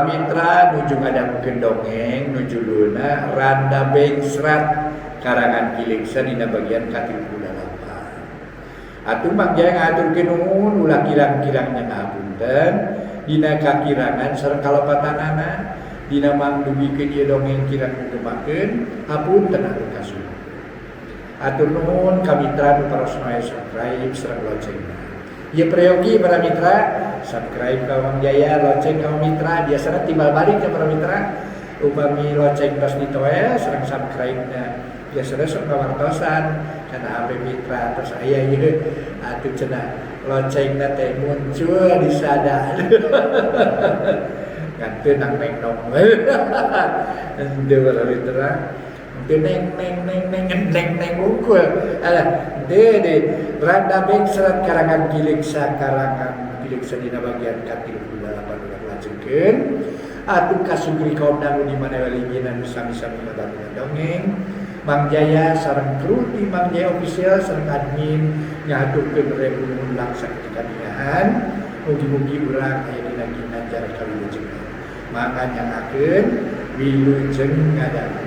mitra nuju ngadangkeun dongeng nuju luna Randa Bengsrat karangan Kiliksa dina bagian ke-38. Atuh mangga ngaturkeun nuhun ulah kirang-kirangna ngapunten dina kakirangan sareng kalepatanana dina mangdugikeun ieu dongeng kirang ngugemakeun hapunten atuh kasuhun. Atur nuhun ka mitra nu parasna subscribe sareng loncengna. Ieu prayogi para mitra subscribe ka Mang Jaya, lonceng ka mitra biasana timbal balik ka para mitra upami lonceng tos ditoe sareng subscribe-na biasana sok ngawartosan kana HP mitra tos aya ieu atuh cenah loncengna teh muncul di sada kanteun nang nong henteu para mitra neng unggul de Randa Bengsrat karangan Kiliksa dina bagian ke-38 ulah lajengkeun atuh kasugri kaum dangu di mana walinginan sami-sami ngabangun dongeng Mang Jaya sareng kru di Mang Jaya official sareng admin ngaturkeun rebunuhun laksana kaniahan mugi-mugi urang aya dina ginanjar kalujeng mangga nyangakeun wilujeng ngadangu.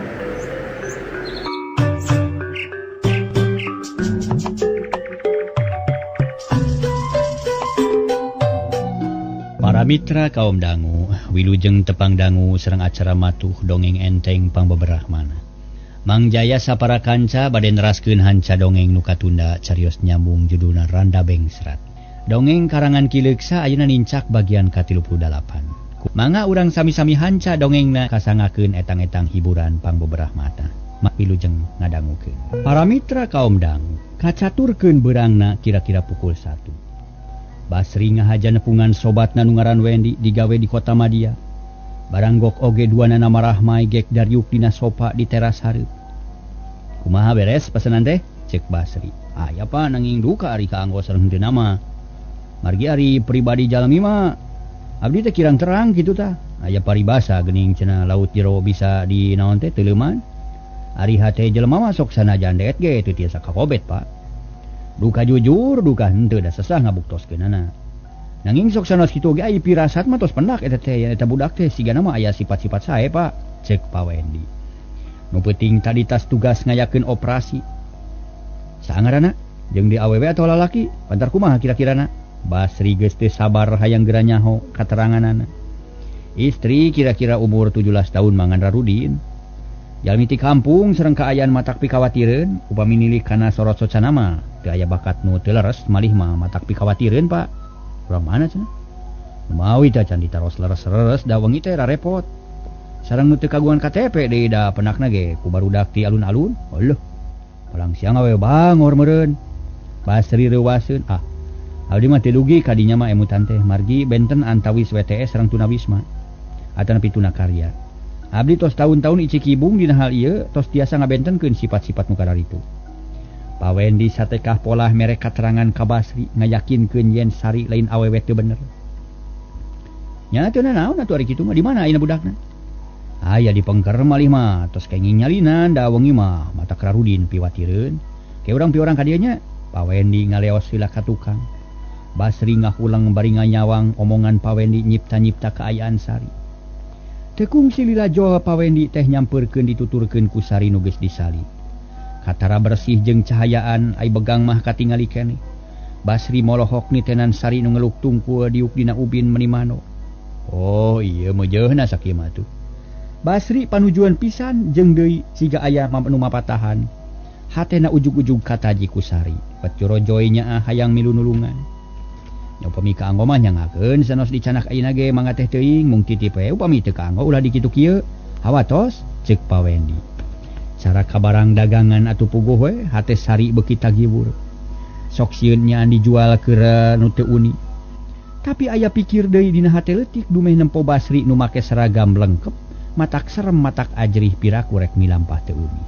Para mitra kaum dangu, wilujeng tepang dangu sareng acara matuh dongeng enteng pangbeberahmana. Mang Jaya sapara kanca bade neraskeun hanca dongeng nu katunda carios nyambung judulna Randa Bengsrat. Dongeng karangan Kiliksa ayeuna nincak bagian ka-38. Mangga urang sami-sami hanca dongengna kasangakeun etang-etang hiburan pangbeberahmana. Mak wilujeng ngadangukeun. Para mitra kaum dangu, kacaturkeun beurangna kira-kira pukul 1. Basri ngahaja nepungan sobatna nu ngaran Wendi digawe di kota Madia. Baranggok oge duana nama Rahmai gek daryuk dina sopa di teras hareup. Kumaha beres pesanan teh? Cek Basri. Aya pa nanging duka ari kaanggo sareng henteu nama. Margi ari pribadi jalmi mah abdi teh kirang terang kitu tah. Aya paribasa geuning cenah laut jero bisa dinaon teh teuleuman. Ari hate jelema mah sok sanajan deet ge teu tiasa kakobet Pak. Duka jujur, duka henteu da sesah ngabuktoskeunana. Nanging sok sanes kitu ge aya pirasat mah tos pendak eta teh eta budak teh sigana mah aya sifat-sifat sae Pak, cek Pak Wendi. Nu penting tadi tas tugas ngayakeun operasi. Saangaranna jeung di awewe atau lalaki, pantar kumaha kira-kirana? Basri geus teu sabar hayang geura nyaho kateranganana. Istri kira-kira umur 17 tahun mangan Rarudin. Jalmi ti kampung sareng kaayaan matak pikawatireun upami nilih kana sorot socana mah teu aya bakat nu teu leres malih mah matak pikawatireun Pak. Urang mana cenah? Mawi teh can ditaros leres-leres da wengi teh repot. Sareng nu teu kagungan KTP deui da penakna ge ku barudak ti alun-alun. Heuh. Palang siang awe bangor meureun. Basri reuwaseun abdi mah teu dugi kadinya mah emutan teh margi benten antawis WTS sareng tunawisma. Atanapi tunakarya. Abdi tos tahun-tahun icik kibung dina hal ieu tos tiasa ngabentenkeun sifat-sifat nu kadaritu. Pak Wendi satekah pola merek katerangan ka Basri ngayakinkeun yen Sari lain awewe teu bener. Nya teu naon atuh ari kitu mah di mana ayeuna budakna? Aya di Pengker malih mah tos kenging nyalinan da wengi mah matak Rarudin piwatireun. Ke urang pi urang ka dieu nya. Pak Wendi ngaleos heula ka tukang. Basri ngahulang bari nganyawang omongan Pak Wendi nyipta-nyipta kaayaan Sari. Tekung silila jol Pak Wendi teh nyampeurkeun dituturkeun ku Sari nu geus disali. Katara bersih jeung cahayaan ai begang mah katingali keneh. Basri molohok ni tenan Sari nu ngeluk tungkul diuk dina ubin menimano. Oh ieu meujeuhna sakieu mah tuh. Basri panujuan pisan jeung deui siga aya nu mapatahan. Hatena ujug-ujug kataji ku Sari. Pecorojoy nya hayang milu nulungan. Upami kaanggo mah nyangakeun sanos dicanak ayeuna ge mangga teh teuing mung titip we upami teu kaanggo ulah di kitu kieu. Hawatos ceuk Pak Wendi. Cara kabarang dagangan atuh puguh we hate Sari beuki tagibur. Sok sieun nya dijual keur nu teu uni. Tapi aya pikir deui dina hate leutik dumeh nempo Basri nu make seragam lengkep, matak serem matak ajrih piraku rek milampah teu uni.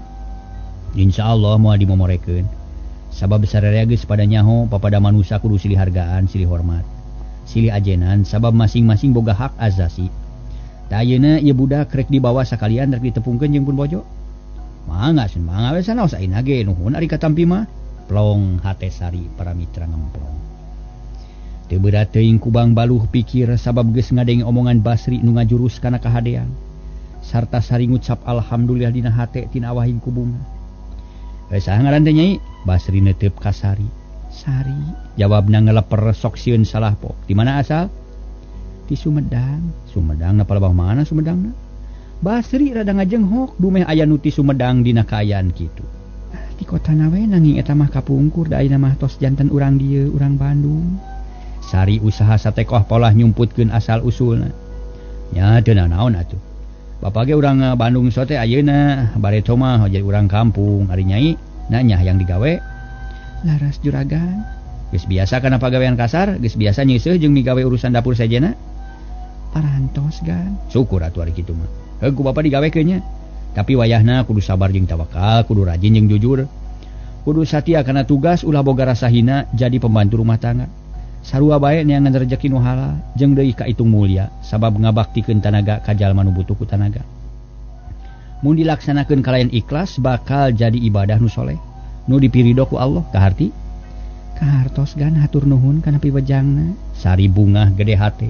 Insyaallah moal dimomorekeun. Sabab sararea geus pada nyaho papada manusia kudu silih hargaan, silih hormat, silih ajenan sabab masing-masing boga hak azasi. Da ayeuna ieu budak rek dibawa sakalian rek ditepungkeun jeung pun bojo. Mangga sen mangga we sanaos ayeuna ge nuhun ari katampi mah. Plong hate Sari para mitra ngemplong. Teu berat teuing kubang baluh pikir sabab geus ngadenge omongan Basri nu ngajurus kana kahadean. Sarta sari ngucap alhamdulillah dina hate tina awahing ku Bunga. Saha ngaran teh Nyai? Basri neuteup ka Sari. Sari, jawabna ngeleper sok sieun salah pok. Di mana asal? Di Sumedang. Sumedang na palebah mana Sumedangna? Basri rada ngajenghok dumeh aya nu ti Sumedang dina kaayaan kitu. Di kota nawe nanging eta mah kapungkur da ayeuna mah tos janten urang dieu, urang Bandung. Sari usaha satekoh polah nyumputkeun asal usulna. Nya teu naon atuh. Bapak ge urang Bandung sote ayeuna bareto mah jadi urang kampung. Ari Nyai nanya yang digawe laras juragan. Geus biasa kana pagawean kasar, geus biasa nyeuseum jeung migawe urusan dapur sajena. Parantos gan. Syukur atuh ari kitu mah. Heug ku Bapak digawekeun nya. Tapi wayahna kudu sabar jeung tawakal, kudu rajin jeung jujur. Kudu satia kana tugas ulah boga rasa hina jadi pembantu rumah tangga. Sarua bae neangan rezeki nu halal jeung deui kaitung mulia sabab ngabaktikeun tanaga ka jalma nu butuh ku tanaga. Mun dilaksanakeun kalayan ikhlas bakal jadi ibadah nu soleh nu dipiridho ku Allah kaharti. Kahartos gan hatur nuhun kana piwejangna. Sari Bunga gede hate.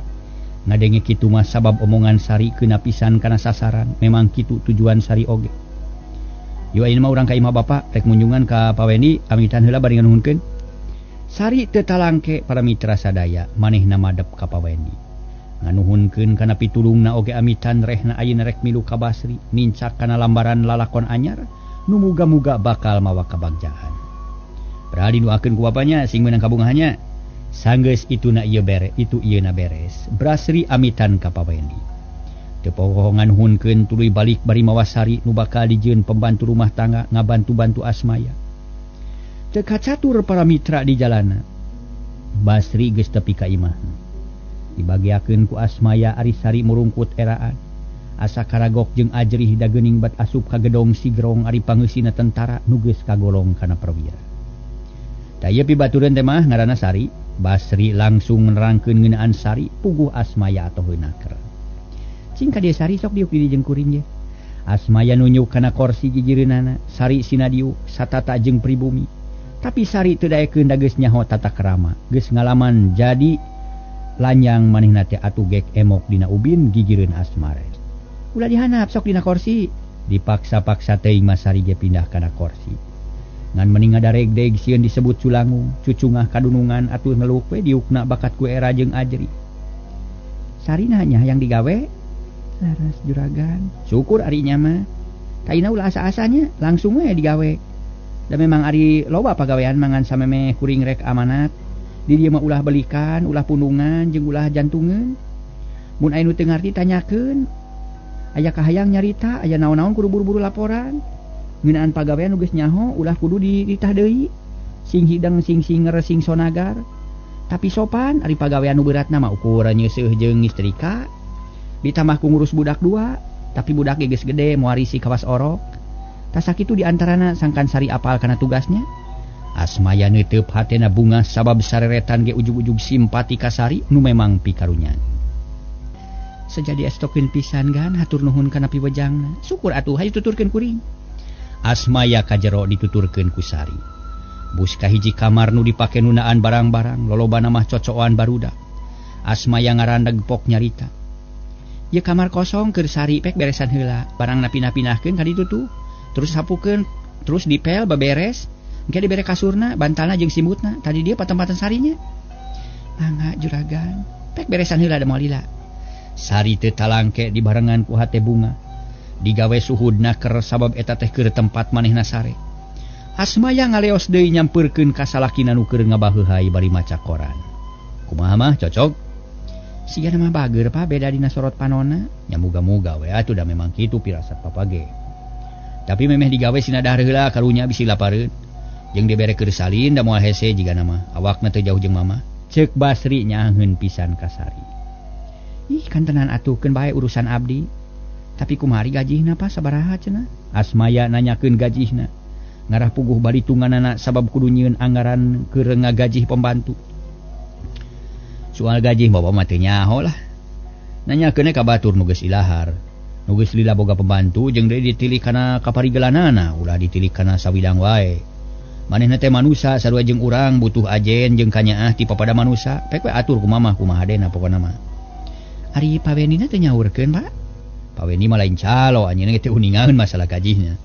Ngadenge kitu mah sabab omongan Sari keuna pisan kana sasaran. Memang kitu tujuan Sari oge. Yo ayeuna mah urang ka imah Bapak rek munjungan ka Pawendi amitan heula bari nganuhunkeun. Sari teu talangke para mitra sadaya manehna madep ka Pawendi. Nganuhunkeun kana pitulungna oge amitan rehna ayeuna rek milu ka Basri nincak kana lambaran lalakon anyar nu muga-muga bakal mawa kabagjaan. Padahal dinuakeun ku bapanya sing meunang kabungahannya. Sanggeus ituna ieu beres, itu ieuna beres. Basri amitan ka Pawendi. Teu poho nganuhunkeun tuluy balik bari mawa Sari nu bakal dijieun pembantu rumah tangga ngabantu-bantu Asmaya. Teu kacatur para mitra di jalana. Basri geus tepi ka imahna. Dibagiakeun ku Asmaya ari Sari murungkut eraan. Asa karagok jeung ajrih da geuning bat asup ka gedong Sigrong ari pangeusina tentara nu geus kagolong kana perwira. Da ieu pibatureun teh mah ngaranna Sari. Basri langsung nerangkeun ngeunaan Sari puguh Asmaya atoheuna keur. Cing ka dieu Sari sok diuk di jeung kuring ye. Asmaya nunjuk kana kursi gigireunana. Sari sinadiu satata jeung pribumi. Tapi Sari teu daekeun da geus nyaho tata krama, geus ngalaman jadi lanjang manehna teh atuh gek emok dina ubin gigireun Asmare. Ulah dihanap sok dina kursi. Dipaksa-paksa teuing mah Sari ge pindah kana kursi. Ngan mending ngadareg-deg sieun disebut culangung, cucungah kadunungan atuh ngeluk we diukna bakat ku era jeung ajri. Sari nanya yang digawe laras juragan. Syukur ari nya mah. Kaina ulah asa-asanya langsung we digawe. Da memang ari loba pagawean mangan sameme kuring rek amanat. Di dieu mah ulah belikan, ulah pundungan jeung ulah jantungeun. Mun aya nu teu ngarti tanyakeun. Aya kahayang nyarita, aya naon-naon kudu buru-buru laporan. Ngeunaan pagawean nu geus nyaho ulah kudu dititah deui. Sing hidang sing singer sing sonagar. Tapi sopan ari pagawean nu beratna mah ukur nyeuseeuh jeung istrika. Ditambah ku ngurus budak dua, tapi budak ge geus gede moarisi kawas orok. Tas sakitu di antarana sangkan Sari apal kana tugasnya. Asmaya neuteup hatena Bunga sabab sareretan ge ujug-ujug simpati ka Sari nu memang pikarunyan. Sejadi estokeun pisan gan hatur nuhun kana piwejangna. Syukur atuh hayu tuturkeun kuring. Asmaya ka jero dituturkeun ku Sari. Bus ka hiji kamar nu dipake nunaan barang-barang lolobana mah cocokan barudak. Asmaya ngarandeg pok nyarita. Ieu kamar kosong keur Sari pek beresan heula, barang napinah-pinahkeun ka ditu tuh. Terus sapukeun, terus dipel beberes, engke dibere kasurna, bantalna jeung simutna. Tadi dia patempatan Sarinya. Mangga juragan, pek beresan heula da moal lila. Sari teu talangke dibarengan ku hate Bunga. Digawe suhudna keur sabab eta teh keur tempat manehna sare. Asmaya ngaleos deui nyampeurkeun ka salakina nu keur ngabaheuhai bari maca koran. Kumaha mah cocok? Sigana mah bager pa beda dina sorot panonna. Nya muga-muga we atuh da memang kitu pirasat papa ge. Tapi memeh digawe sinadah heula karunya bisi lapareun. Jeung dibere keur salin da moal hese jiga nama. Awakna teu jauh jeung mama. Ceuk Basri nyaheun pisan ka Sari. Ih kan tenan atuh keun bae urusan abdi. Tapi kumari gajihna pa sabaraha cenah? Asmaya nanyakeun gajihna. Ngarah puguh bari tunganana sabab kudu nyieun anggaran keur ngagajih pembantu. Soal gajih bawa mah teu nyaho lah. Nanyakeun ka batur nu geus ilahar. Nu geus lila boga pembantu jeung deui ditilih kana kaparigelanana, ulah ditilih kana sawidang wae. Manehna teh manusia sarua jeung urang butuh ajen jeung kanyaah ti papada manusia. Pek we atur kumaha dena pokona mah. Ari pawenina teh nyaurkeun, Pak. Paweni mah lain calo, anjeunna teh uningaeun masalah kajihna.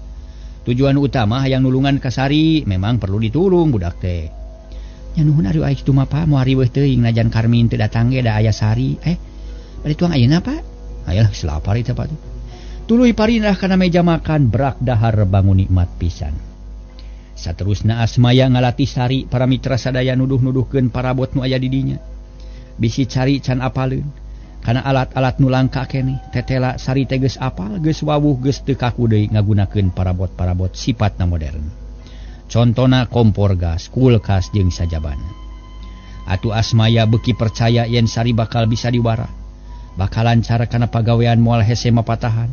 Tujuan utama hayang nulungan ka Sari, memang perlu ditulung budak teh. Nya nuhun ari kitu mah Pak, moal riweuh teuing najan Karmin teu datang ge da aya Sari. Bari tuang ayeuna Pak. Ayolah selapar teh Pak. Tuluy parinah kana meja makan berak dahar bangun nikmat pisan. Saterusna Asmaya ngalatih Sari para mitra sadaya nuduh-nuduhkeun parabot nu aya di dinya. Bisi cari can apaleun. Kana alat-alat nu langka keneh, tetela Sari teh geus apal, geus wawuh, geus teu kaku deui ngagunakeun parabot-parabot sifatna modern. Contona kompor gas, kulkas jeung sajabana. Atuh Asmaya beuki percaya yen Sari bakal bisa diwara. Bakal lancar kana pagawean moal hese mapatahan.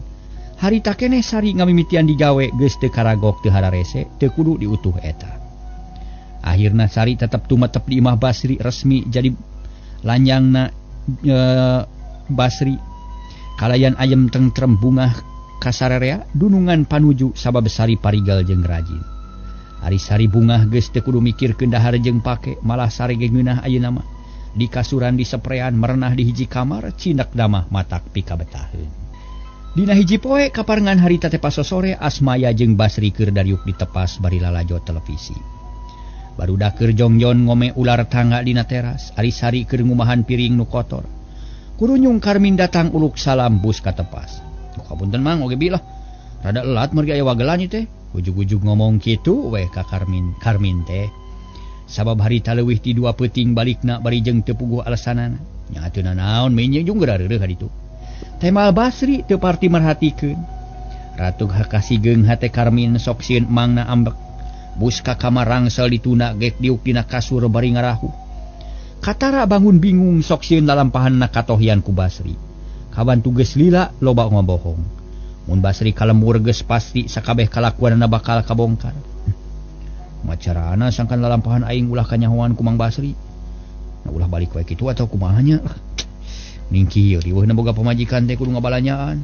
Harita keneh Sari ngamimitian digawe geus teu karagok teu hararese, teu kudu diutuh eta. Akhirna Sari tetep tumetep di Imah Basri resmi jadi lanjangna Basri. Kalayan ayem tentrem bungah kasararea dunungan panuju sabab Sari parigal jeung rajin. Ari Sari bungah geus teu kudu mikirkeun dahar jeung pake, malah Sari ge ngeunah ayeuna mah. Di kasuran diseprean merenah di hiji kamar, cindak damah matak pikabetaheun. Dina hiji poe kaparengan harita teh pasosore Asmaya jeung Basri keur dariuk ditepas bari lalajo televisi. Barudak keur jongjon ngome ular tangga dina teras, ari Sari keur ngumahan piring nu kotor. Kurunyung Karmin datang uluk salam bus katepas. Kapunten Mang oge bilah. Rada elat mergi aya wagelan teh. Ujug-ujug ngomong kitu we ka Karmin teh. Sabab harita leuwih ti 2 peuting balikna bari jeung teu puguh alesanana. Nya atuh naon meunyeun jeung geureuh ka ditu. Temal Basri teu parti merhatikeun. Ratu hakasigeung hate Karmin sok sieun emangna ambek. Bus ka kamar rangsel dituna gek diuk dina kasur bari ngarahu. Katara bangun bingung sok sieun lalampahanna katohian ku Basri. Kabantu geus lila loba ngabohong. Mun Basri kalembur geus pasti sakabeh kalakuanna bakal kabongkar. Macarana sangkan lalampahan aing ulah kanyahoan ku Mang Basri. Na ulah balik wae kitu atawa kumaha nya. Ningki riweuhna boga pamajikan teh kudu ngabalanyaan.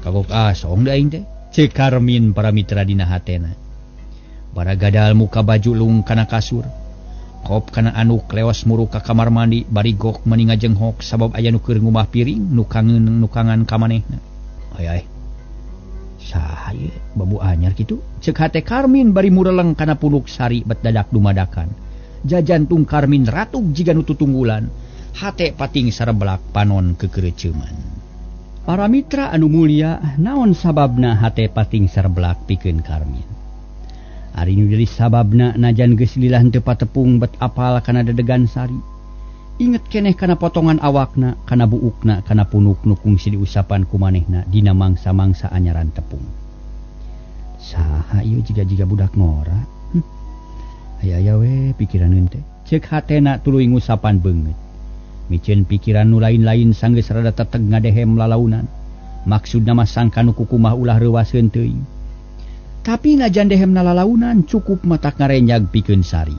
Kagok asong da aing teh. Cek Karmin para mitra dina hatena. Bara gadal muka baju lung kana kasur. Kop kana anu kleos muru ka kamar mandi bari gok meuni ngajenghok sabab aya nu keur ngumah piring nu kangan ka manehna. Ai. Saha ieu babu anyar kitu? Ceuk hate Karmin bari mureleng kana puluk Sari bet dadak dumadakan. Jajantung Karmin ratug jiga nu tutunggulan. Hate pating sareblak panon kekeureuceuman. Para mitra anu mulia, naon sababna hate pating sareblak pikeun Karmin? Ari nu jadi sababna najan geus lilah teu patepung bet apal kana dedegan Sari. Inget keneh kana potongan awakna, kana buukna, kana punuk nu kungsi diusapan ku manehna dina mangsa-mangsa anyaran tepung. Saha ieu jiga-jiga budak ngora? Aya we pikiraneun teh. Ceuk hatena tuluy ngusapan beungeut. Micieun pikiran nu lain-lain sanggeus rada teteg ngadehem lalaunan. Maksudna mah sangka nu kukumah ulah reuwaseun teuing. Tapi najan dehemna lalaunan cukup matak ngarenjag pikeun Sari.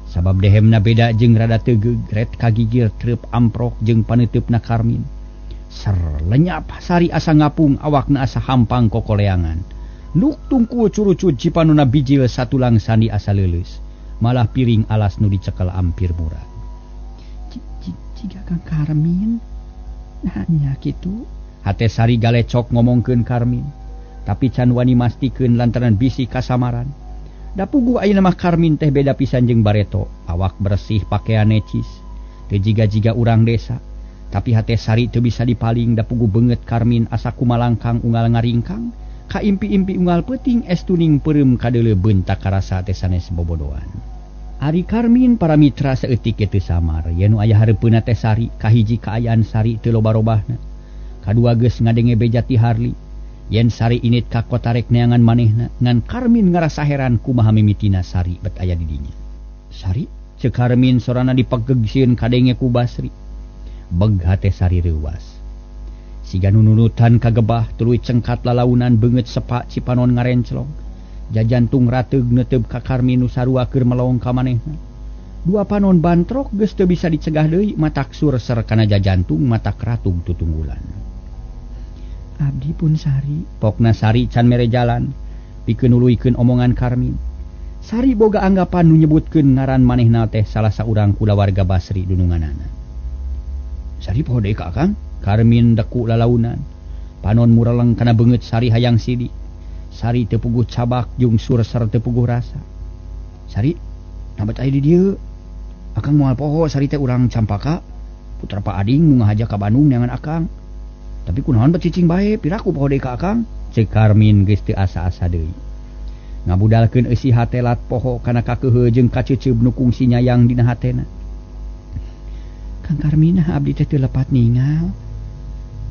Sabab dehemna beda jeung rada teu gegret kagigir treup amprok jeung paneutupna Karmin. Ser lenyap Sari asa ngapung awakna asa hampang kokoleangan. Nuk tungku curucut cipanuna bijil satulang sandi asa leuleus. Malah piring alas nu dicekel ampir murah. Jiga Kang Karmin. Nah nya kitu. Hate Sari galecok ngomongkeun Karmin. Tapi can wani mastikeun lantaran bisi kasamaran. Da puguh ayeuna mah Karmin teh beda pisan jeung Bareto, awak bersih pakaian necis, teu jiga-jiga urang desa. Tapi hate Sari teu bisa dipaling da puguh beungeut Karmin asa kumalangkang unggal ngaringkang, ka impi-impi unggal peuting estuning peureum kadeuleu beuntak karasa teh sanes bobodoan. Ari Karmin para mitra saeutik teu samar, yen nu aya hareupeuna teh Sari kahiji kaayaan Sari teu loba-robahna. Kadua geus ngadenge beja ti Harli. Yen Sari init ka kota rek neangan manehna ngan Karmin ngarasa heran kumaha mimitina Sari bet aya di dinya. Sari ceuk Karmin sorana dipagegsieun kadenge ku Basri. Beg hate Sari reuwas. Siga nununutan kagebah tuluy cengkat lalaunan beungeut sepak cipanon ngarenclong. Jajantung rateug neuteub ka Karmin nu sarua keur melong ka manehna. Dua panon bantrok geus teu bisa dicegah deui matak surser kana jajantung matak ratug tutunggulan. Abdi pun Sari, pokna Sari can mere jalan, pikeun nuluykeun omongan Karmin. Sari boga anggapan nu nyebutkeun ngaran manehna teh salah saurang kulawarga Basri dununganana. Sari poho deui ka Akang, Karmin deku lalaunan. Panon mureleng kana beungeut Sari hayang sidi. Sari teu puguh cabak jungsur sareng teu puguh rasa. Sari, nabat aya di dieu. Akang moal poho Sari teh urang Campaka, putra Pak Ading nu ngahaja ka Bandung neangan Akang. Tapi kunaon bet cicing bae, piraku poho deui ka Akang? Cek Karmin geus teu asa-asa deui. Ngabudalkeun eusi hatelat poho kana kakeuheu jeung kaceuceub nu kungsi nyayang dina hatena. Kang Karmin abdi teh teu lepat ningal.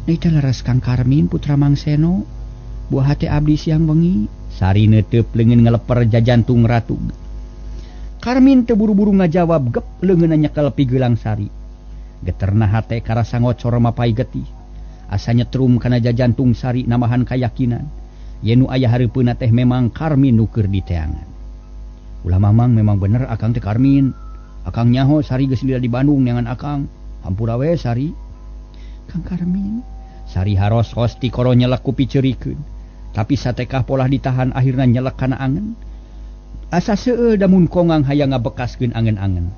Deui teh leres Kang Karmin putra Mang Seno. Buah hate abdi siang wengi. Sari neuteub leungeun ngaleper jajantung ratu. Karmin teu buru-buru ngajawab gep leungeunna nyekel pigeulang Sari. Geterna hate karasa ngocor mapai getih. Asa nyetrum kana jajantung Sari namahan kayakinan. Yen nu aya hareupeuna teh memang Karmin nu keur diteangan. Ulah mamang memang bener Akang teh Karmin. Akang nyaho Sari geus lila di Bandung neangan Akang. Hampura we Sari. Kang Karmin. Sari haros-hos ti koro nyelek ku piceurikeun. Tapi satekah polah ditahan akhirna nyelek kana angen. Asa seueur damun kongang hayang ngabekaskeun angen-angen.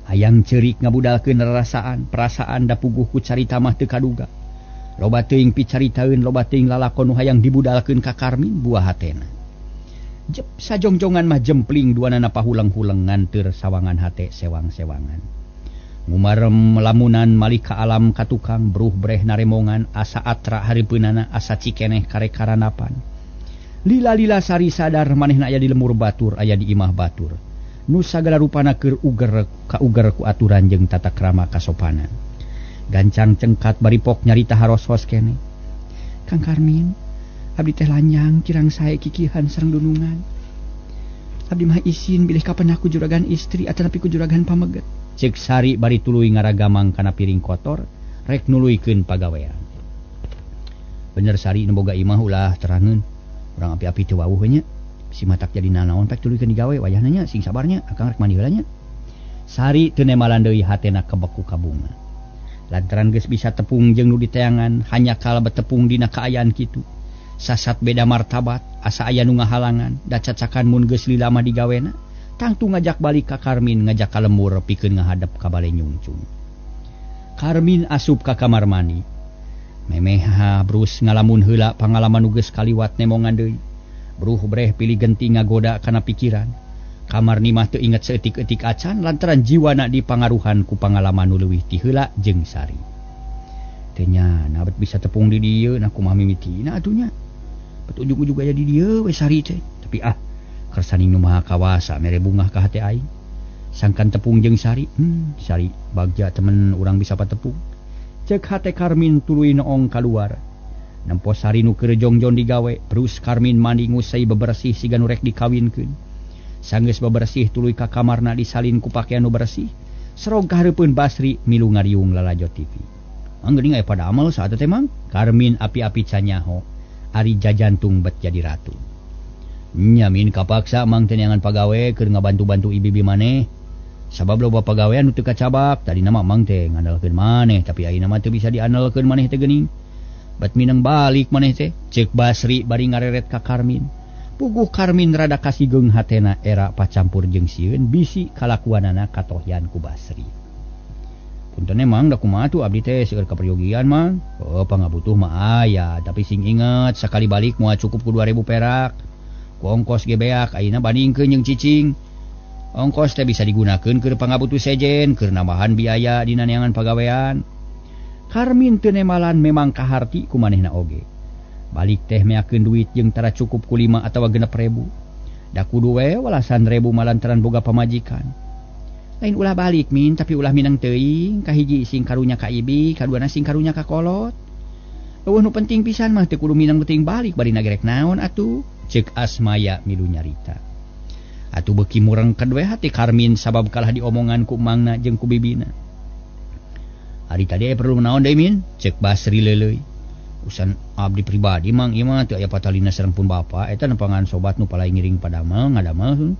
Hayang ceurik ngabudalkeun rarasaan, perasaan da puguh ku carita mah teu kaduga. Loba teuing picaritaeun, loba teuing lalakon nu hayang dibudalkeun ka Karmin buah hatena. Jep sajongjongan mah jempling duanana pahulang-hulang nganteur sawangan hate sewang-sewangan. Ngumarem lamunan malih ka alam ka tukang bruh breh naremongan asa atra hareupeunana asa cikeneh karek karanapan. Lila-lila Sari sadar manehna aya di lemur batur, aya di imah batur. Nu sagala rupana keur uger ku aturan jeung tata krama kasopanan. Gancang cengkat baripok nyarita haros-hos kene. Kang Karmin, abdi teh lanjang kirang sae kikihan sareng dunungan. Abdi mah isin bilih kapan aku juragan istri atanapi ku juragan pameget. Cek Sari bari tuluy ngaragamang kana piring kotor, rek nuluykeun pagawean. Bener Sari nu boga imah ulah terangeun. Urang api-api teu wawuh nya. Si matak jadi nanaon pek tuluykeun digawe wayahna nya sing sabarnya Akang rek mandi heula nya. Sari teu nemalan deui hatena kebeku kabunga. Lantaran geus bisa tepung jeung nu diteangan hanya kala betepung dina kaayaan kitu. Sasat beda martabat, asa aya nu ngahalangan, da cacakan mun geus lila mah digawena, tangtu ngajak balik ka Karmin ngajak ka lembur pikeun ngahadap ka bale nyungcung. Karmin asup ka kamar mandi. Memeha brus ngalamun heula pangalaman nu geus kaliwat nemongan deui. Bruh breh pilih genti ngagoda kana pikiran. Kamar ni mah teu inget seetik-etik acan lantaran jiwana dipangaruhan ku pangalaman nu leuwih ti heula jeung Sari. Teu nya nabet bisa tepung di dieu na kumaha mimitina atunya. Bet ujug-ujug aya di dieu we Sari teh. Tapi kersaning nu maha kawasa mere bungah ka hate aing. Sangkan tepung jeung Sari. Sari bagja temen urang bisa patepung. Cek hate Karmin tuluy noong kaluar. Nempo Sari nu keur jongjon digawe, terus Karmin mandi ngusai bebersih siga nu rek dikawinkeun. Sanggeus bebersih tuluy ka kamarna disalin ku pakean nu bersih. Serog ka hareupeun Basri milu ngariung lalajot TV. Mang geuning aya pada amal saat teh Mang. Karmin api-api canyaho. Ari jajantung bet jadi ratu. Nya min kapaksa Mang teh neangan pagawe keur ngabantu-bantu ibi-ibi maneh. Sabab loba pagawean nu teu kacabak, tadi nama Mang teh ngandalkeun maneh, tapi ayeuna mah teu bisa diandalkeun maneh teh geuning. Bet mineng balik maneh teh, ceuk Basri bari ngareret ka Karmin. Puguh Karmin rada kasigeung hatena era pacampur jeung sieun bisi kalakuanana katohyan ku Basri. Punten emang da kumaha atuh abdi teh seueur kaperyogian Mang. Oh pangabutuh mah aya, tapi sing inget sakali balik moal cukup ku 2000 perak. Ku ongkos ge beak ayeuna bandingkeun jeung cicing. Ongkos teh bisa digunakeun keur pangabutuh sejen, keur nambahan biaya dina neangan pagawean. Karmin teu nemalan memang kaharti ku manehna oge. Balik teh meakeun duit jeung tara cukup ku 5 atawa 6.000. Da kudu we walasan 1.000 malantaran boga pamajikan. Lain ulah balik min, tapi ulah minang teuing, kahiji sing karunya ka ibi, kaduana sing karunya ka kolot. Eueuh nu penting pisan mah teu kudu minang penting balik bari nagerek naon atuh, ceuk Asmaya milu nyarita. Atuh beuki murengked we hati Karmin sabab kalah diomongan ku mangna jeung ku bibina. Ari tadi aya perlu naon deui min? Ceuk Basri leuleuy. Usan abdi pribadi Mang ieu mah teu aya patalina sareng pun bapa eta nempangan sobat nu palai ngiring padamel ngadamel.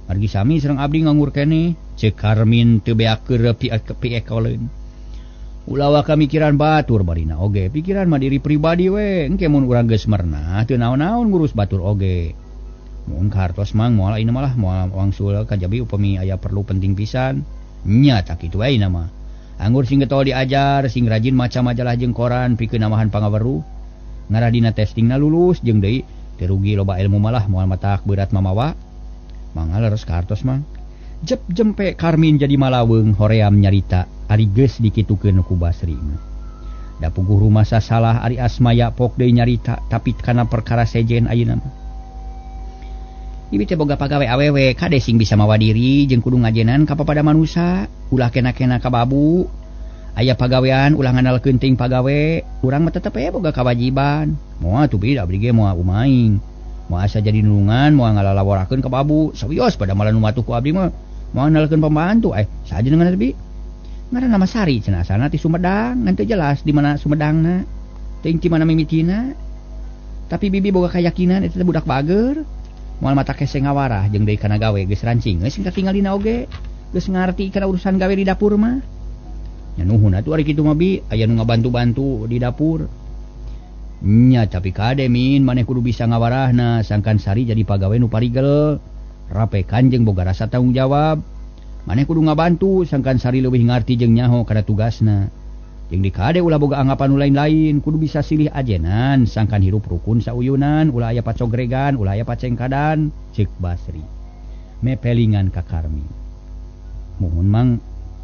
Margi sami sareng abdi nganggur keneh. Ceuk Karmin teu beak keur piekoleun. Ulah wae kamikiran batur barina oge, pikiran mah diri pribadi we, engke mun urang geus merenah teu naon-naon ngurus batur oge. mun kartos mang moal ayeuna malah moal wangsul kajabi upami aya perlu penting pisan nya tak kitu ayeuna mah anggur sing getol diajar sing rajin maca majalah jeung koran pikeun namahan pangaweruh ngarah dina testingna lulus jeung deui teu rugi loba ilmu malah moal matak berat mamawa mangga leres kartos mang jep jempe Karmin jadi malaweung hoream nyarita ari geus dikitukeun ku Basri da puguh rumasa salah ari Asmaya pok deui nyarita tapi kana perkara sejen ayeuna mah ieu teh boga pagawe awewe kade sing bisa mawa diri jeung kudu ngajenan ka papada manusia ulah kena-kena ka babu aya pagawean ulah ngandalkeun teuing pagawe urang mah tetep boga kawajiban moal atuh bida abdi ge moal umaing moal asa jadi nulungan moal ngalalaworakeun ka babu sawios pada malah nu matuh ku abdi mah moal ngandalkeun pembantu saja dengan abdi ngaranna nama Sari cenah asalna ti Sumedang ngan teu jelas di mana Sumedangna teuing ti mana mimitina tapi bibi boga kayakinan eta teh budak bager moal mata kese ngawarah jeung deui kana gawe geus rancing geus sing katingalina oge geus ngarti kana urusan gawe di dapur mah nya nuhun atuh ari kitu mah bi aya nu ngabantu-bantu di dapur nya tapi kade min maneh kudu bisa ngawarahna sangkan Sari jadi pagawe nu parigel rapekan jeung boga rasa tanggung jawab maneh kudu ngabantu sangkan Sari leuwih ngarti jeung nyaho kana tugasna jeung di kade ulah boga anggapan nu lain-lain kudu bisa silih ajenan sangkan hirup rukun sauyunan ulah aya pacogregan ulah aya pacengkadan ceuk Basri mepelingan ka Karmin muhun mang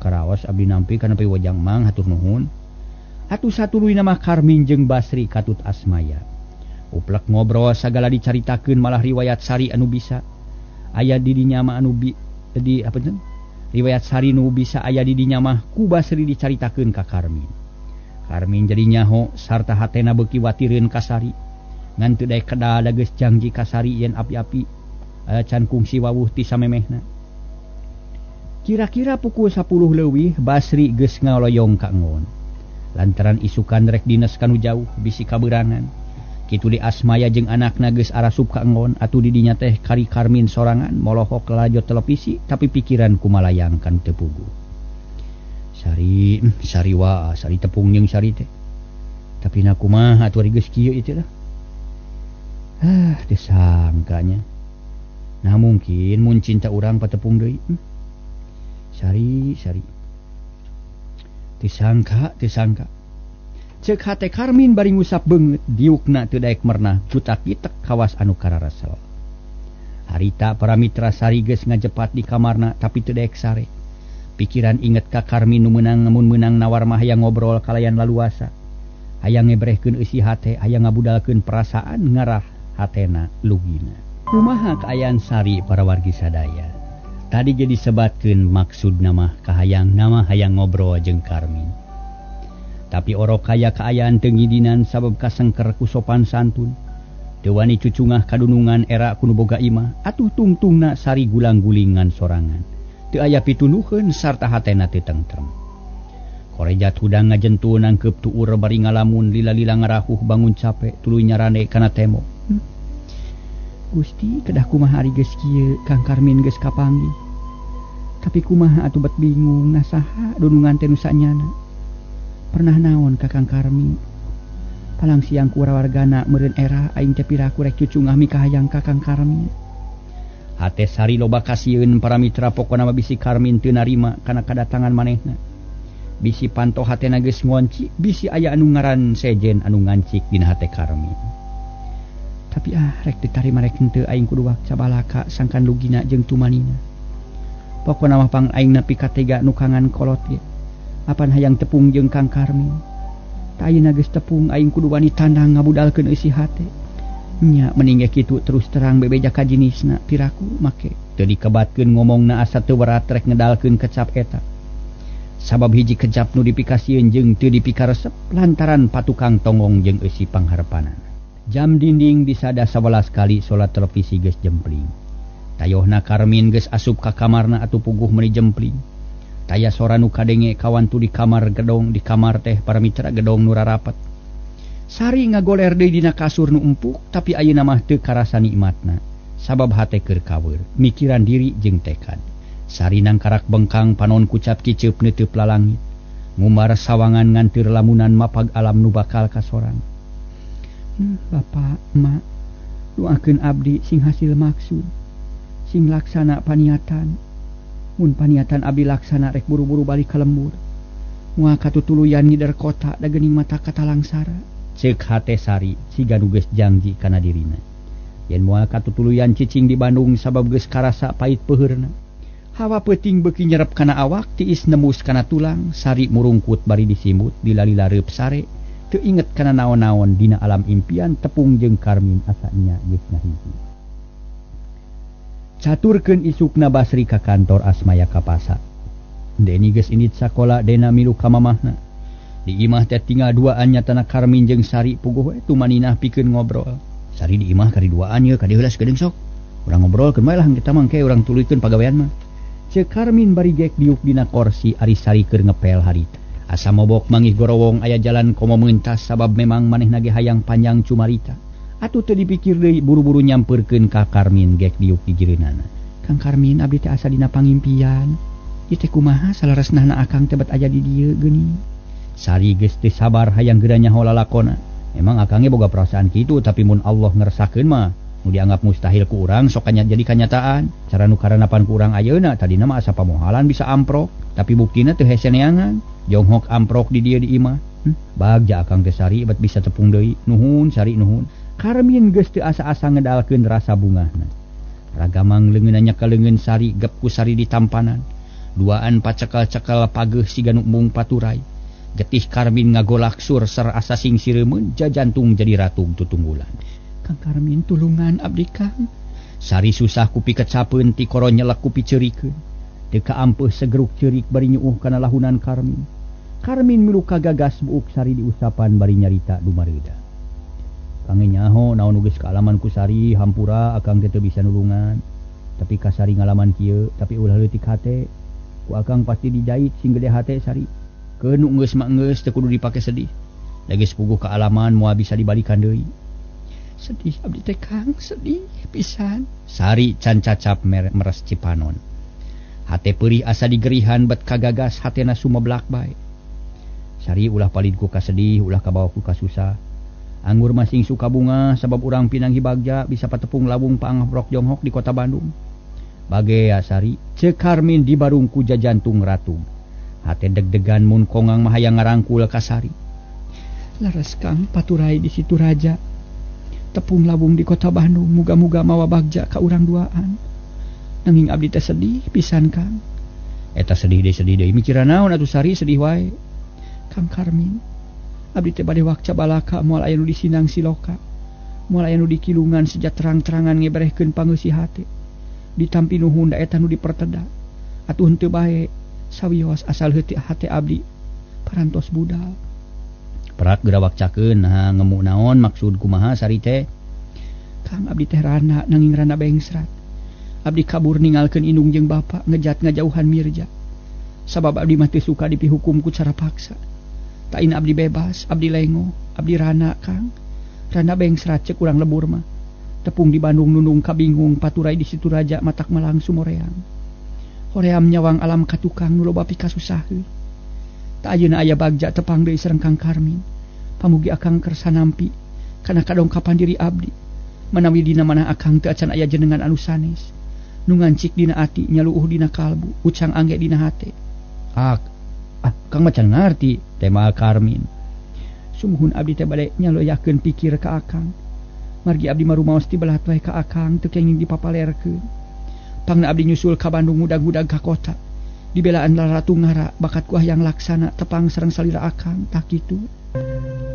karaos abdi nampi kana piwajang mang hatur nuhun atuh satuluyna mah Karmin jeung Basri katut Asmaya uplek ngobrol sagala dicaritakeun malah riwayat Sari anu bisa aya di dinya mah anu di apa teh riwayat Sari nu bisa aya di dinya mah ku Basri dicaritakeun ka Karmin jadi nyaho sarta hatena beuki watireun ka Sari ngan teu daek kada geus janji ka Sari yen api-api can kungsi wawuh ti samemehna kira-kira pukul 10 leuwih Basri geus ngaloyong ka ngon lantaran isukan rek dinas kanu jauh bisi kaberangan kitu di Asmaya jeung anakna geus arasup ka ngon atuh di dinya teh kari Karmin sorangan molohok lajot televisi tapi pikiran kumalayang kan teu pugu Sari tepung jeung Sari teh tapi na kumaha atuh ari geus kieu ieu teh lah teu sangkanya nah mungkin mun cinta urang patepung deui Sari teu sangka ceuk hate Karmin bari ngusap beungeut diukna teu daek mernah butak-itek kawas anu kararasel harita para mitra Sari geus ngajepat di kamarna tapi teu daek sare pikiran inget ka Karmin nu meunang nawar mah hayang ngobrol kalayan laluasa hayang ngebrehkeun eusi hate hayang ngabudalkeun perasaan ngarah hatena lugina kumaha kaayaan Sari para wargi sadaya tadi jadi sebatkeun maksud nama kahayang nama hayang ngobrol jeung Karmin tapi orok kaya kaayaan teu ngidinan sabab kasengker ku sopan santun teu wani cucungah kadunungan era kudu boga imah atuh tungtungna Sari gulang-gulingan sorangan teu aya pitunuheun sarta hatena teu tentrem korejat hudang ngajentun angkeup tuur bari ngalamun lila-lila ngarahuh bangun capek tuluy nyarane kana tembok Gusti kedah kumaha ari geus kieu Kang Karmin geus kapanggih tapi kumaha atuh bet bingung nasaha dunungan teh nu sanyana pernah naon ka Kang Karmin palang siang ku wargana meureun era aing teh piraku rek cucungah mikahayang ka Kang Karmin hate Sari loba kasieun para mitra pokona mah bisi Karmin teu narima kana kadatangan manehna bisi panto hatena geus ngonci bisi aya anu ngaran sejen anu ngancik dina hate Karmin tapi rek ditarima rek henteu aing kudu wakca balaka sangkan lugina jeung tumanina pokona mah pang aing nepi ka tega nu kangan kolot ge apan hayang tepung jeung Kang Karmin ta ayeuna geus tepung aing kudu wani tandang ngabudalkeun eusi hate nya mending ge kitu terus terang bebeja ka jinisna piraku make teu dikebatkeun ngomongna asa teu berat rek ngedalkeun kecap eta sabab hiji kecap nu dipikasieun jeung teu dipikaresep lantaran patukang tongong jeung eusi pangharepanan jam dinding disada 11 kali salat televisi geus jempling tayohna Karmin geus asup ka kamarna atuh puguh meuni jempling taya sora nu kadenge kawantu di kamar gedong di kamar teh para mitra gedong nu rarapat Sari ngagoler deui dina kasur nu empuk tapi ayeuna mah teu karasa nikmatna sabab hate keur kaweur mikiran diri jeung tekad Sari nangkarak bengkang panon kucap kiceup neuteuk lalangit ngumbar sawangan nganteur lamunan mapag alam nu bakal kasorang Bapak, Mak, Doakeun abdi sing hasil maksud, sing laksana paniatan. Mun paniatan abdi laksana rek buru-buru balik ka lembur. Moal katutuluyan ngidar kota da geuning mata katalangsara. Ceuk hate Sari siga nu geus janji kana dirina. Yen moal katutuluyan cicing di Bandung sabab geus karasa pait peuheurna. Hawa peuting beuki nyerep kana awak tiis nembus kana tulang. Sari murungkut bari disimut dilalila reup sare. Teu inget kana naon-naon dina alam impian tepung jeung Karmin asa nya geus ngahiji. Caturkeun isukna Basri ka kantor Asmaya ka pasar. Deni geus indit sakola dena milu ka mamahna. Di imah teh tinggal duaan nyatana Karmin jeung Sari puguh we tumaninah pikeun ngobrol. Sari di imah kari duaan ye ka dieu heula sakedeung sok. Urang ngobrolkeun bae lah kita mangke urang tuluykeun pagawean mah. Ceuk Karmin bari gek diuk dina kursi ari Sari keur ngepel harita. Asa mobok mangih gorowong aya jalan komo meuntas sabab memang manehna ge hayang panjang cumarita. Atuh teu dipikir deui buru-buru nyampeurkeun ka Karmin gek diuk di jireunana. Kang Karmin abdi teh asa dina pangimpian. Ieu teh kumaha salaresnahna akang teh bet aya di dieu geuning. Sari geus teu sabar hayang geura nyaho lalakonna. Emang akang ge boga perasaan kitu tapi mun Allah ngerasakeun mah nu dianggap mustahil ku urang sok jadi kanyataan. Cara nu karanapan ku urang ayeuna tadina mah asa pamohalan bisa amprok, tapi buktina teu hese neangan. Jonghok amprok di dia di imah. Bagja akang teh Sari bet bisa tepung deui. Nuhun Sari nuhun. Karmin geus teu asa-asa ngedalkeun rasa bungahna. Ragamang leungeunna ka leungeun Sari gep ku Sari di tampanan. Duaan pacekal-cekal pageuh siga nu embung paturai. Getih Karmin ngagolak sur ser asa sing sireumeun jajantung jadi ratug tutunggulan. Kang Karmin tulungan abdi Kang. Sari susah ku pikecapeun ti koro nyelek ku piceurikeun. Teu kaampeuh segeruk ceurik bari nyuuh kana lahunan Karmin. Karmin milu kagagas buuk Sari diusapan bari nyarita dumareuda. Kang nyaho naon nu geus kaalaman ku Sari hampura akang teh teu bisa nulungan. Tapi ka Sari ngalaman kieu tapi ulah leutik hate. Ku akang pasti dijait sing gede hate Sari. Keun nu geus mah geus teu kudu dipake sedih. Da geus puguh kaalaman moal bisa dibalikan deui. Sedih abdi teh Kang, sedih pisan. Sari can cacap meres cipanon. Hate peurih asa digerihan bet kagagas hatena sumeblak bae. Sari ulah palid ku kasedih, ulah kabawa ku kasusah. Anggur masing suka bunga sabab urang pinanghi bagja bisa patepung labung paangaprok jonghok di kota Bandung. Bagea Sari, ceuk Karmin dibarung ku jajantung ratug. Hate deg-degan mun kongang mah hayang ngarangkul ka Sari. Laras Kang paturai di situ raja. Tepung labung di kota Bandung muga-muga mawa bagja ka urang duaan. Nanging abdi teh sedih pisan Kang. Eta sedih deui mikirna naon atuh Sari sedih wae. Kang Karmin, abdi teh bade wakca balaka moal aya nu disinang siloka. Moal aya nu dikilungan sejak terang-terangan ngeberehkeun pangeusih hate. Ditampi nuhun da eta nu diperteda. Atuh henteu bae sawios asal heuti hate abdi parantos budal. Perat geura wakcakeun nah ngemu naon maksud kumaha Sari teh? Kang abdi teh rana nanging rana bengsrat. Abdi kabur ninggalkeun indung jeung bapa ngejat ngajauhan Mirja. Sabab abdi mah teu suka dipihukum ku cara paksa. Tain abdi bebas, abdi lengo, abdi rana Kang. Rana bengsrat ceuk urang lebur mah. Tepung di Bandung nunung kabingung paturai di situ raja matak melang sumoreang. Hoream nyawang alam katukang nu loba pikasusaheuh. Ta ayeuna aya bagja tepang deui sareng Kang Karmin. Pamugi akang kersa nampi kana kadongkapan diri abdi. Manawi dina manah akang teu acan aya jenengan anu sanes. Nu ngancik dina ati nyaluuh dina kalbu, ucang angge dina hate. Kang macan ngarti tema Karmin. Sumuhun abdi teh bade nyaloyakeun pikir ka akang. Margi abdi marumaos ti belat wae ka akang teu kenging dipapalerkeun. Pangna abdi nyusul ka Bandung mudag-mudag ka kota. Dibelaan laratu ngara bakat ku hayang laksana tepang sareng salira akang tak kitu.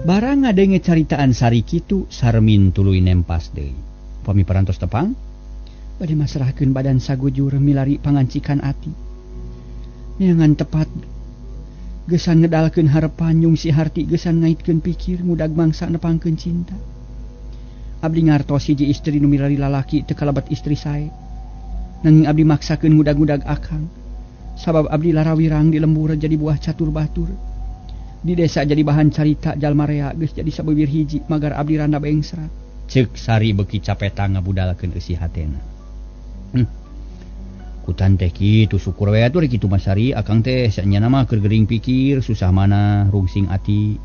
Barang ngadenge caritaan Sari kitu Sarmin tuluy nempas deui. Pami parantos tepang bade masrahkeun badan sagujur milari pangancikan ati. Neangan tepat gesan ngedalkeun harepan nyung si harti gesan ngaitkeun pikir mudag mangsa nepangkeun cinta. Abdi ngartos hiji istri nu milari lalaki teu kalabat istri sae. Nanging abdi maksakeun mudag-mudag akang. Sabab abdi larawirang di lembur jadi buah catur batur. Di desa jadi bahan carita jalma rea geus jadi sabeuwir hiji magar abdi randa bengsrat. Ceuk Sari beuki capeta ngabudalkeun eusi hatena. Kutan teh kitu syukur we atuh kitu Mas Sari akang teh sanyana mah keur gering pikir susah mana rungsing ati.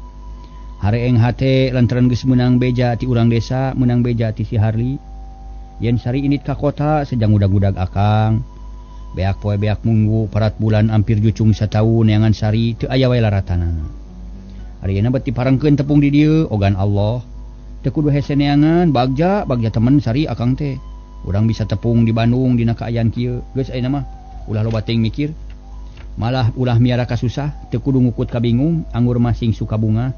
Hareeng hate lantaran geus meunang beja ti urang desa, meunang beja ti si Harli. Yen sari init ka kota sejang udag-udag akang. Beak poe beak munggu parat bulan hampir jucung sataun neangan sari teu aya wae laratanana. Ayeuna beuti parengkeun tepung di dieu ogan Allah. Teu kudu hese neangan bagja temen sari akang teh. Urang bisa tepung di Bandung dina kaayaan kieu. Geus ayeuna mah ulah loba teuing mikir. Malah ulah miara kasusah, teu kudu ngukut kabingung, anggur masing suka bunga.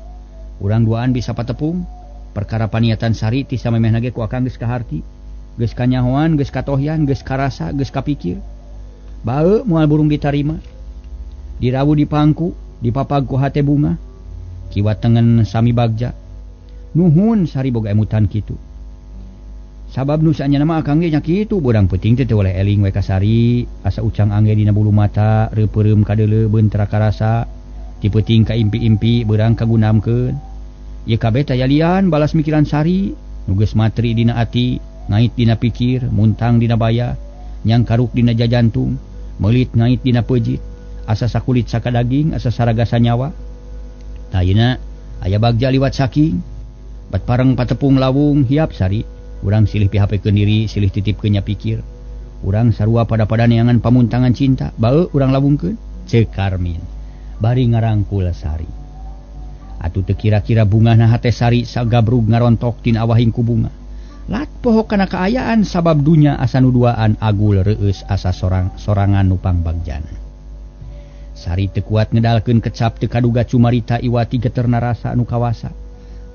Urang duaan bisa patepung. Perkara paniatan sari ti samemehna ge ku akang geus kaharti. Geus kanyahoan, geus katohyan, geus karasa, geus kapikir. Bae moal burung ditarima. Dirawu di pangku, dipapag ku hate bunga. Kiwat tengen sami bagja. Nuhun sari boga emutan kitu. Sabab nu saanyana mah akang ge nya kitu, bodang peuting teh oleh eling we ka sari, asa ucang angge dina bulu mata, reupereum ka deuleu beun tara karasa, ti peuting ka impi-impi beurang kagunamkeun. Ieu kabeh teh lian balas mikiran sari, nu geus matri dina ati, ngait dina pikir, muntang dina baya, nyang karuk dina jajantung, meulit ngait dina peujit, asa sakulit saka daging, asa saraga sanyawa. Tah ayeuna aya bagja liwat saking, bat pareng patepung lawung hiap sari. Urang silih pihapekeun diri, silih titipkeun nya pikir. Urang sarua pada neangan pamuntangan cinta, bae urang lawungkeun. Ceuk Karmin bari ngarangkul sari. Atuh teu kira-kira bungahna hate sari sagabrug ngarontok tina awahing ku bunga. Lat poho kana kaayaan sabab dunya asa nu duaan agul reueus asa sorangan nupang bagjana. Sari teu kuat ngedalkeun kecap teu kaduga cumarita iwati geterna rasa anu kawasa.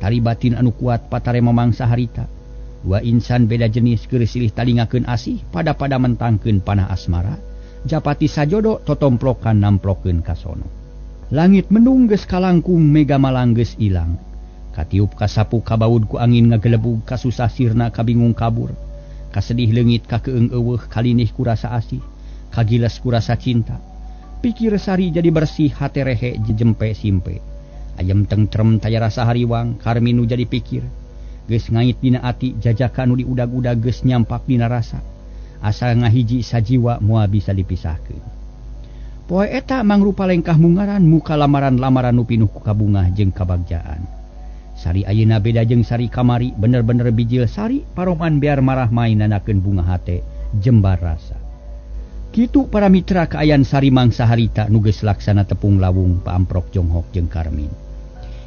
Tari batin anu kuat patare mamangsa harita. Dua insan beda jenis keur silih talingakeun asih pada mentangkeun panah asmara. Japati sajodo totomplokan namplokeun ka sono. Langit mendung geus kalangkung mega malang geus ilang. Katiup kasapu kabaud ku angin ngagelebug kasusah sirna kabingung kabur. Kasedih leungit kakeung eueuh kalinih ku rasa asih, kagiles ku rasa cinta. Pikir sari jadi bersih hate rehe jejempe simpe. Ayem tentrem taya rasa hariwang Karmin nu jadi pikir. Geus ngait dina ati jajakan nu diudag-udag geus nyampak dina rasa. Asa ngahiji sajiwa moal bisa dipisahkeun. Poe eta mangrupa lengkah mungaran muka lamaran-lamaran nu pinuh ku kabungah jeung kabagjaan. Sari ayeuna beda jeung sari kamari, bener-bener bijil sari paroman biar marah main nanakeun bunga hate jembar rasa. Kitu para mitra kaayaan sari mangsa harita nu geus laksana tepung lawung paamprok jonghok jeung Karmin.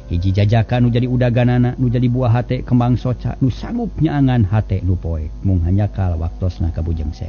Hiji jajakan nu jadi udaganana, nu jadi buah hate kembang soca, nu sanggup nyaangan hate nu poek, mung hanyakal waktosna kabujeng seh.